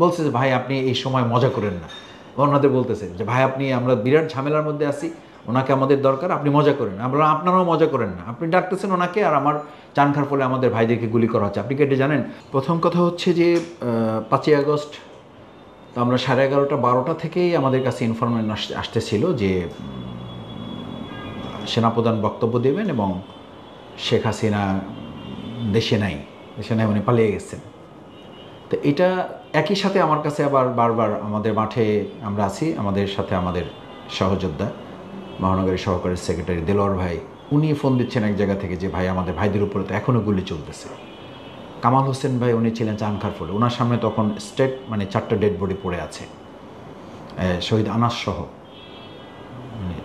বলছে যে ভাই আপনি এই সময় মজা করেন না। ওনাদের বলতেছে যে ভাই আপনি আমরা বিরাট ঝামেলার মধ্যে আছি, ওনাকে আমাদের দরকার, আপনি মজা করেন। আমরা আপনারাও মজা করেন না, আপনি ডাকতেছেন ওনাকে আর আমার চান খার ফলে আমাদের ভাইদেরকে গুলি করা হচ্ছে, আপনি কি এটা জানেন? প্রথম কথা হচ্ছে যে 5ই আগস্ট তো আমরা 11:30-12টা থেকেই আমাদের কাছে ইনফরমেশন আসতেছিল যে সেনাপ্রধান বক্তব্য দেবেন এবং শেখ হাসিনা দেশে নাই উনি পালিয়ে গেছেন। তো এটা একই সাথে আমার কাছে আবার বারবার আমাদের মাঠে আমরা আছি, আমাদের সাথে আমাদের সহযোদ্ধা মহানগরী সহকারী সেক্রেটারি দেলোয়ার ভাই, উনি ফোন দিচ্ছেন এক জায়গা থেকে যে ভাই আমাদের ভাইদের উপরে তো এখনও গুলি চলতেছে। কামাল হোসেন ভাই উনি ছিলেন চানখারপুলে, ওনার সামনে তখন স্টেট মানে 4টা ডেড বডি পড়ে আছে, শহীদ আনাস সহ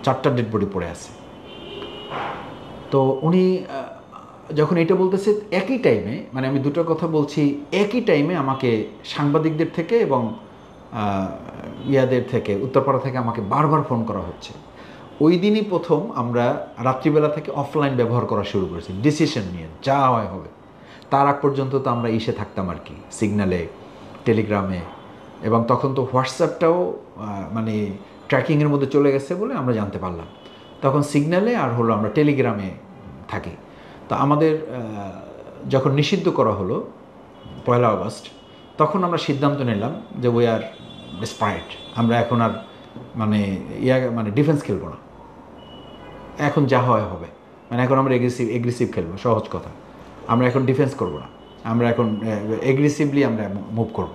4টা ডেড বডি পড়ে আছে। তো উনি যখন এটা বলতেছে একই টাইমে, মানে আমি দুটো কথা বলছি, একই টাইমে আমাকে সাংবাদিকদের থেকে এবং ইয়াদের থেকে উত্তরপাড়া থেকে আমাকে বারবার ফোন করা হচ্ছে। ওই দিনই প্রথম আমরা রাত্রিবেলা থেকে অফলাইন ব্যবহার করা শুরু করেছি ডিসিশন নিয়ে, যা হয় হবে। তার আগ পর্যন্ত তো আমরা ইসে থাকতাম আর কি, সিগন্যালে, টেলিগ্রামে, এবং তখন তো হোয়াটসঅ্যাপটাও মানে ট্র্যাকিংয়ের মধ্যে চলে গেছে বলে আমরা জানতে পারলাম। তখন সিগন্যালে আর হলো আমরা টেলিগ্রামে থাকি। তো আমাদের যখন নিষিদ্ধ করা হলো 1 আগস্ট, তখন আমরা সিদ্ধান্ত নিলাম যে উই আর ডেসপারেট, আমরা এখন আর মানে ডিফেন্স খেলবো না, এখন যা হয় হবে, মানে এখন আমরা এগ্রেসিভ খেলবো, সহজ কথা। আমরা এখন ডিফেন্স করব না, আমরা এখন এগ্রেসিভলি আমরা মুভ করব।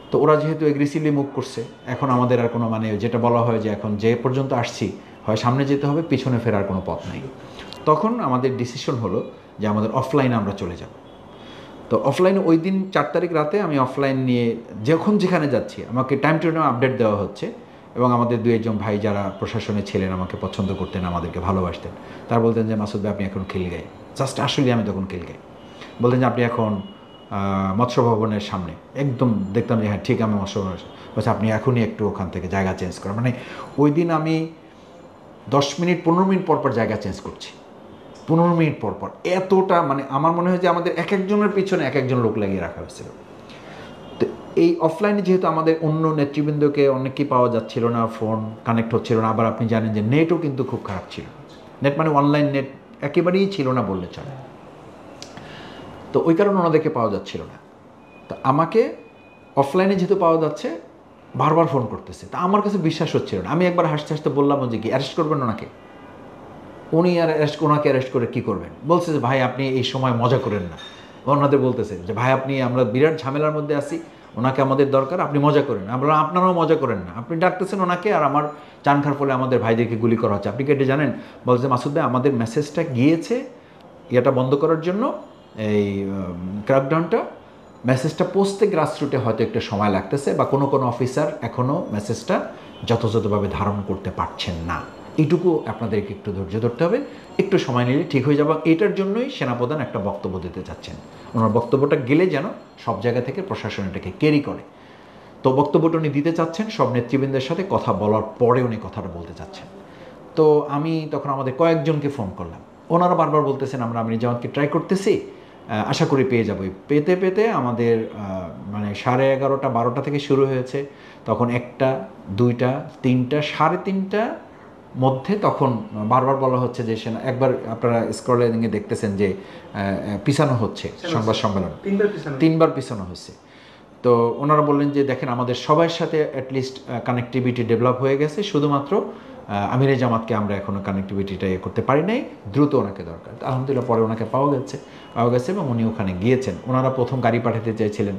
তো ওরা যেহেতু এগ্রেসিভলি মুভ করছে, এখন আমাদের আর কোনো মানে যেটা বলা হয় যে এখন যে পর্যন্ত আসছি হয় সামনে যেতে হবে, পিছনে ফেরার কোনো পথ নেই। তখন আমাদের ডিসিশন হলো যে আমাদের অফলাইনে আমরা চলে যাব। তো অফলাইনে ওই দিন 4 তারিখ রাতে আমি অফলাইন নিয়ে যখন যেখানে যাচ্ছি আমাকে টাইম টু টাইম আপডেট দেওয়া হচ্ছে, এবং আমাদের 2-1 ভাই যারা প্রশাসনে ছিলেন আমাকে পছন্দ করতেন, আমাদেরকে ভালোবাসতেন, তারা বলতেন যে মাসুদ ভাই আপনি এখন খিলগাঁয়ে, জাস্ট আসলে আমি তখন খিলগাঁয়ে, বলতেন যে আপনি এখন মৎস্য ভবনের সামনে, একদম দেখতাম যে হ্যাঁ ঠিক আমি মৎস্য ভবনের, বলছে আপনি এখনই একটু ওখান থেকে জায়গা চেঞ্জ করেন। মানে ওই দিন আমি 10 মিনিট 15 মিনিট পর পর জায়গা চেঞ্জ করছি, 15 মিনিট পর পর, এতটা মানে আমার মনে হয় যে আমাদের এক একজনের পিছনে এক একজন লোক লাগিয়ে রাখা হয়েছিল। তো এই অফলাইনে যেহেতু আমাদের অন্য নেতৃবৃন্দকে অনেকেই পাওয়া যাচ্ছিল না, ফোন কানেক্ট হচ্ছিল না, আবার আপনি জানেন যে নেটও কিন্তু খুব খারাপ ছিল, নেট মানে অনলাইন নেট একেবারেই ছিল না বললে চলে। তো ওই কারণে ওনাদেরকে পাওয়া যাচ্ছিল না। তো আমাকে অফলাইনে যেহেতু পাওয়া যাচ্ছে, বারবার ফোন করতেছে, তা আমার কাছে বিশ্বাস হচ্ছিল না। আমি একবার হাসতে হাসতে বললাম যে কি অ্যারেস্ট করবেন ওনাকে? উনি আর ওনাকে অ্যারেস্ট করে কী করবেন? বলছে যে ভাই আপনি এই সময় মজা করেন না। ওনাদের বলতেছে যে ভাই আপনি আমরা বিরাট ঝামেলার মধ্যে আছি, ওনাকে আমাদের দরকার, আপনি মজা করেন। আমরা আপনারাও মজা করেন না, আপনি ডাকতেছেন ওনাকে আর আমার চান খার ফলে আমাদের ভাইদেরকে গুলি করা হচ্ছে, আপনি কি এটা জানেন? বলছে মাসুদ ভাই আমাদের মেসেজটা গিয়েছে এটা বন্ধ করার জন্য, এই ক্র্যাকডাউনটা, মেসেজটা পৌঁছতে গ্রাসরুটে হয়তো একটু সময় লাগতেছে, বা কোনো কোনো অফিসার এখনও মেসেজটা যথাযথভাবে ধারণ করতে পারছেন না, এইটুকু আপনাদেরকে একটু ধৈর্য ধরতে হবে, একটু সময় নিলে ঠিক হয়ে যাবে। এটার জন্যই সেনাপ্রধান একটা বক্তব্য দিতে চাচ্ছেন, ওনার বক্তব্যটা গেলে যেন সব জায়গা থেকে প্রশাসন এটাকে ক্যারি করে। তো বক্তব্যটা উনি দিতে চাচ্ছেন, সব নেতৃবৃন্দের সাথে কথা বলার পরে উনি কথাটা বলতে চাচ্ছেন। তো আমি তখন আমাদের কয়েকজনকে ফোন করলাম, ওনারা বারবার বলতেছেন আমরা আমির জামাতকে ট্রাই করতেছি, আশা করি পেয়ে যাবো। পেতে পেতে আমাদের মানে 11:30-12টা থেকে শুরু হয়েছে, তখন 1টা 2টা 3টা 3:30টার মধ্যে তখন বারবার বলা হচ্ছে যে সেনা, একবার আপনারা স্ক্রলিংয়ে দেখতেছেন যে পিছানো হচ্ছে সংবাদ সম্মেলন, 3বার পিছানো হচ্ছে। তো ওনারা বললেন যে দেখেন আমাদের সবার সাথে অ্যাটলিস্ট কানেক্টিভিটি ডেভেলপ হয়ে গেছে, শুধুমাত্র আমিরে জামাতকে আমরা এখনও কানেক্টিভিটিটা করতে পারি নাই, দ্রুত ওনাকে দরকার। আলহামদুলিল্লাহ পরে ওনাকে পাওয়া গেছে এবং উনি ওখানে গিয়েছেন। ওনারা প্রথম গাড়ি পাঠাতে চাইছিলেন,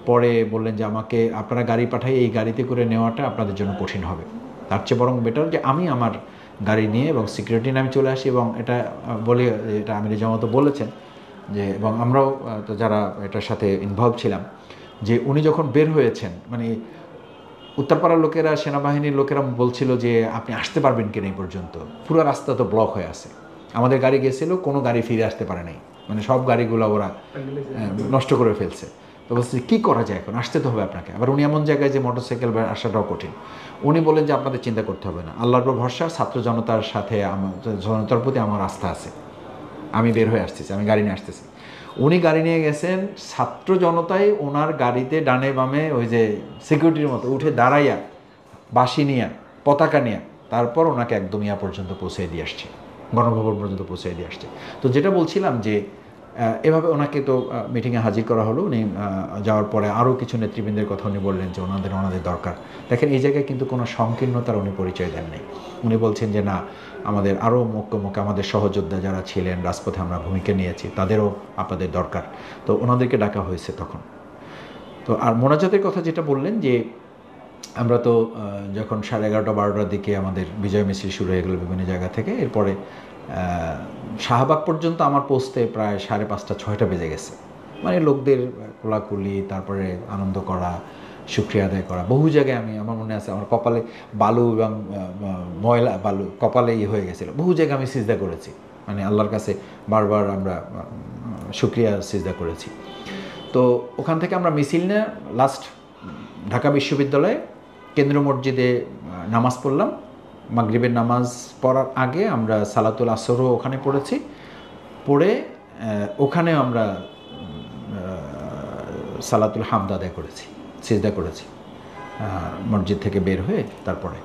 পরে বললেন যে আমাকে আপনারা গাড়ি পাঠাই, এই গাড়িতে করে নেওয়াটা আপনাদের জন্য কঠিন হবে, তার চেয়ে বরং বেটার যে আমি আমার গাড়ি নিয়ে এবং সিকিউরিটি নিয়ে আমি চলে আসি। এবং এটা বলে, এটা আমিরে জামাতও বলেছেন যে, এবং আমরাও তো যারা এটার সাথে ইনভলভ ছিলাম, যে উনি যখন বের হয়েছেন, মানে উত্তরপাড়ার লোকেরা, সেনাবাহিনীর লোকেরা বলছিল যে আপনি আসতে পারবেন কিনা, এই পর্যন্ত পুরো রাস্তা তো ব্লক হয়ে আছে। আমাদের গাড়ি গেছিল, কোনো গাড়ি ফিরে আসতে পারে নাই, মানে সব গাড়িগুলো ওরা নষ্ট করে ফেলছে। তো বলছে কী করা যায়, এখন আসতে তো হবে আপনাকে। আবার উনি এমন জায়গায় যে মোটরসাইকেল আসাটাও কঠিন। উনি বলেন যে আপনাদের চিন্তা করতে হবে না, আল্লাহর উপর ভরসা, ছাত্র জনতার সাথে আমার, জনতার প্রতি আমার আস্থা আছে, আমি বের হয়ে আসতেছি, আমি গাড়ি নিয়ে আসতেছি। উনি গাড়ি নিয়ে গেছেন, ছাত্র জনতায় ওনার গাড়িতে ডানে বামে ওই যে সিকিউরিটির মতো উঠে দাঁড়াইয়া বাঁশি নিয়ে পতাকা নিয়ে তারপর ওনাকে একদম ইয়া পর্যন্ত পৌঁছে দিয়ে আসছে, গণভবন পর্যন্ত পৌঁছে দিয়ে আসছে। তো যেটা বলছিলাম যে এভাবে ওনাকে তো মিটিংয়ে হাজির করা হলো। উনি যাওয়ার পরে আরও কিছু নেতৃবৃন্দের কথা উনি বললেন যে ওনাদের দরকার। দেখেন এই জায়গায় কিন্তু কোনো সংকীর্ণতার উনি পরিচয় দেন নাই। উনি বলছেন যে না, আমাদের আরও মুখ্য আমাদের সহযোদ্ধা যারা ছিলেন, রাজপথে আমরা ভূমিকা নিয়েছি, তাদেরও আপনাদের দরকার। তো ওনাদেরকে ডাকা হয়েছে তখন। তো আর মোনাজাতের কথা যেটা বললেন যে আমরা তো যখন 11:30-12টার দিকে আমাদের বিজয় মিছিল শুরু হয়ে গেলো বিভিন্ন জায়গা থেকে, এরপরে শাহবাগ পর্যন্ত আমার পৌঁছতে প্রায় 5:30-6টা বেজে গেছে। মানে লোকদের কোলাকুলি, তারপরে আনন্দ করা, শুকরিয়া আদায় করা, বহু জায়গায় আমার মনে আছে আমার কপালে বালু এবং ময়লা বালু কপালে হয়ে গেছিলো। বহু জায়গায় আমি সিজদা করেছি, মানে আল্লাহর কাছে বারবার আমরা শুকরিয়া সিজদা করেছি। তো ওখান থেকে আমরা মিছিল নিয়ে লাস্ট ঢাকা বিশ্ববিদ্যালয়ে কেন্দ্রীয় মসজিদে নামাজ পড়লাম। মাগরিবের নামাজ পড়ার আগে আমরা সালাতুল আসরও ওখানে পড়েছি, পড়ে ওখানে আমরা সালাতুল হামদ আদায় করেছি, সিজদা করেছি মসজিদ থেকে বের হয়ে। তারপরে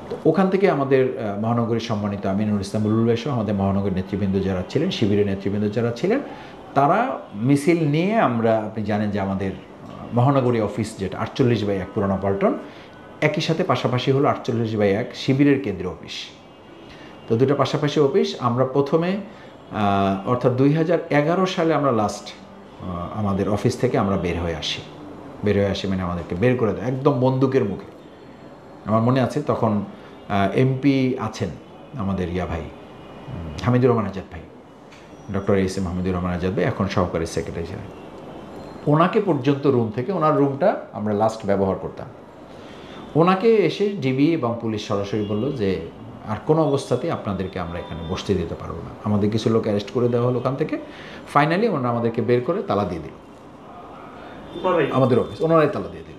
তো ওখান থেকে আমাদের মহানগরীর সম্মানিত আমিনুল ইসলাম বুলবুল ভাই সহ আমাদের মহানগরীর নেতৃবৃন্দ যারা ছিলেন, শিবিরের নেতৃবৃন্দ যারা ছিলেন, তারা মিছিল নিয়ে আমরা, আপনি জানেন যে আমাদের মহানগরী অফিস যেটা 48/1 পুরানো পল্টন, একই সাথে পাশাপাশি হলো 48/1 শিবিরের কেন্দ্রীয় অফিস। তো দুটো পাশাপাশি অফিস। আমরা প্রথমে অর্থাৎ 2011 সালে আমরা লাস্ট আমাদের অফিস থেকে আমরা বের হয়ে আসি মানে আমাদেরকে বের করে দেয় একদম বন্দুকের মুখে। আমার মনে আছে তখন এমপি আছেন আমাদের ভাই হামিদুর রহমান আজাদ ভাই, ডক্টর এস.এম. হামিদুর রহমান আজাদ ভাই, এখন সহকারী সেক্রেটারি জেনারেল। ওনাকে পর্যন্ত রুম থেকে, ওনার রুমটা আমরা লাস্ট ব্যবহার করতাম। ওনাকে এসে ডিবি এবং পুলিশ সরাসরি বলল যে আর কোনো অবস্থাতেই আপনাদেরকে আমরা এখানে বসতে দিতে পারবো না। আমাদের কিছু লোক অ্যারেস্ট করে দেওয়া হলো ওখান থেকে। ফাইনালি ওনারা আমাদেরকে বের করে তালা দিয়ে দিল, আমাদের অফিস ওনারাই তালা দিয়ে দিল।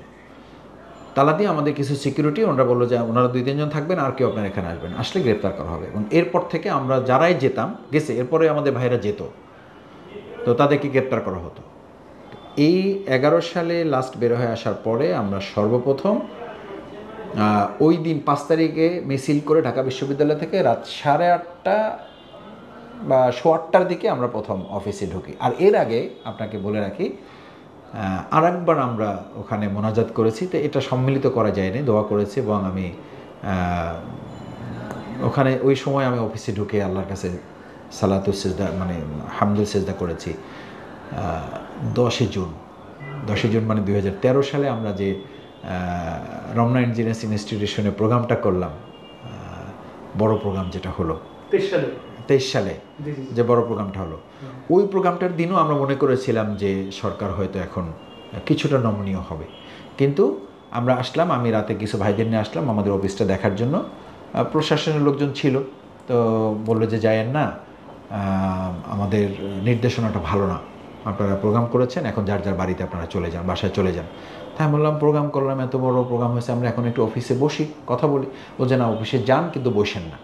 তালা দিয়ে আমাদের কিছু সিকিউরিটি, ওনারা বললো যে ওনারা 2-3 জন থাকবেন, আর কেউ আপনার এখানে আসবেন, আসলে গ্রেপ্তার করা হবে। এবং এরপর থেকে আমরা যারাই যেতাম গেছে, এরপরে আমাদের ভাইরা যেত, তো তাদেরকে গ্রেপ্তার করা হতো। এই 11 সালে লাস্ট বের হয়ে আসার পরে আমরা সর্বপ্রথম ওই দিন 5 তারিখে মিছিল করে ঢাকা বিশ্ববিদ্যালয় থেকে রাত 8:30 বা 8:15টার দিকে আমরা প্রথম অফিসে ঢুকি। আর এর আগে আপনাকে বলে রাখি, আর একবার আমরা ওখানে মোনাজাত করেছি। তো এটা সম্মিলিত করা যায়নি, দোয়া করেছি। এবং আমি ওখানে ওই সময় আমি অফিসে ঢুকে আল্লাহর কাছে সালাতুল সিজদা মানে হামদুল সিজদা করেছি। 10 জুন মানে 2013 সালে আমরা যে রমনা ইঞ্জিনিয়ার্স ইনস্টিটিউশনে প্রোগ্রামটা করলাম, বড় প্রোগ্রাম যেটা হলো 23 সালে যে বড় প্রোগ্রামটা হলো, ওই প্রোগ্রামটার দিনও আমরা মনে করেছিলাম যে সরকার হয়তো এখন কিছুটা নমনীয় হবে। কিন্তু আমরা আসলাম, আমি রাতে কিছু ভাইদের নিয়ে আসলাম আমাদের অফিসটা দেখার জন্য। প্রশাসনের লোকজন ছিল, তো বললো যে যায়েন না, আমাদের নির্দেশনাটা ভালো না, আপনারা প্রোগ্রাম করেছেন, এখন যার যার বাড়িতে আপনারা চলে যান, বাসায় চলে যান। তাই আমি বললাম প্রোগ্রাম করলাম, এত বড় প্রোগ্রাম হয়েছে, আমরা এখন একটু অফিসে বসি, কথা বলি। ও যে না, অফিসে যান কিন্তু বসেন না।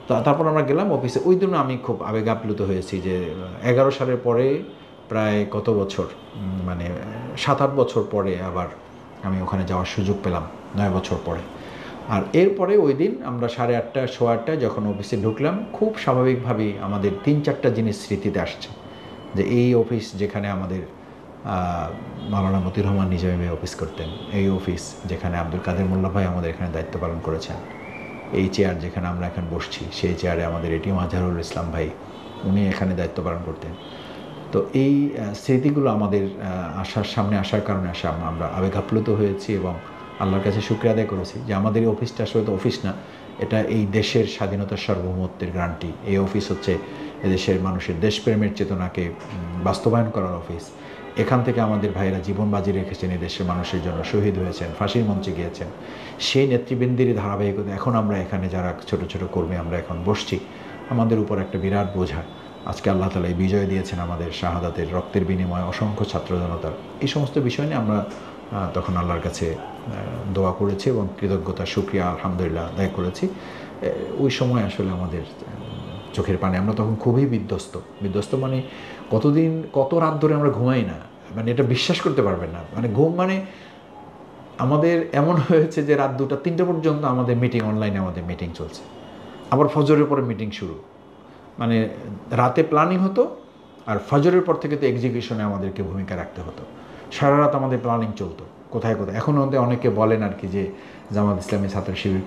তো তারপর আমরা গেলাম অফিসে। ওই দিন আমি খুব আবেগ আপ্লুত হয়েছি যে 11 সালের পরে প্রায় কত বছর, মানে 7-8 বছর পরে আবার আমি ওখানে যাওয়ার সুযোগ পেলাম, 9 বছর পরে। আর এরপরে ওই দিন আমরা 8:30 সোয়া 8টায় যখন অফিসে ঢুকলাম, খুব স্বাভাবিকভাবেই আমাদের 3-4টা জিনিস স্মৃতিতে আসছে। যে এই অফিস যেখানে আমাদের মাওলানা মতিউর রহমান নিজামী ভাই অফিস করতেন, এই অফিস যেখানে আব্দুল কাদের মোল্লা ভাই আমাদের এখানে দায়িত্ব পালন করেছেন, এই চেয়ার যেখানে আমরা এখন বসছি, সেই চেয়ারে আমাদের এটিএম আজহারুল ইসলাম ভাই উনি এখানে দায়িত্ব পালন করতেন। তো এই স্মৃতিগুলো আমাদের সামনে আসার কারণে আমরা আবেগ আপ্লুত হয়েছি এবং আল্লাহর কাছে শুকরিয়া আদায় করেছি যে আমাদের এই অফিসটা আসলে তো অফিস না, এটা এই দেশের স্বাধীনতার সার্বভৌমত্বের গ্যারান্টি। এই অফিস হচ্ছে এদেশের মানুষের দেশপ্রেমের চেতনাকে বাস্তবায়ন করার অফিস। এখান থেকে আমাদের ভাইয়েরা জীবন বাজি রেখেছেন, এই দেশের মানুষের জন্য শহীদ হয়েছেন, ফাঁসির মঞ্চে গিয়েছেন। সেই নেতৃবৃন্দেরই ধারাবাহিকতা এখন আমরা এখানে যারা ছোট ছোট কর্মী আমরা এখন বসছি, আমাদের উপর একটা বিরাট বোঝা। আজকে আল্লাহ তাআলা এই বিজয় দিয়েছেন আমাদের, শাহাদাতের রক্তের বিনিময়ে অসংখ্য ছাত্র জনতার। এই সমস্ত বিষয় নিয়ে আমরা তখন আল্লাহর কাছে দোয়া করেছি এবং কৃতজ্ঞতা শুকরিয়া আলহামদুলিল্লাহ আদায় করেছি। ওই সময় আসলে আমাদের চোখের পানি। আমরা তখন খুবই বিধ্বস্ত মানে কত রাত ধরে আমরা ঘুমাই না, মানে এটা বিশ্বাস করতে পারবেন না। মানে ঘুম মানে আমাদের এমন হয়েছে যে রাত 2টা 3টা পর্যন্ত আমাদের মিটিং, অনলাইনে আমাদের মিটিং চলছে, আবার ফজরের পরে মিটিং শুরু। মানে রাতে প্ল্যানিং হতো, আর ফজরের পর থেকে তো এক্সিকিউশনে আমাদেরকে ভূমিকা রাখতে হতো। সারা রাত আমাদের প্ল্যানিং চলতো কোথায়। এখন অনেকে বলেন আর কি যে জামাত ইসলামী ছাত্র শিবির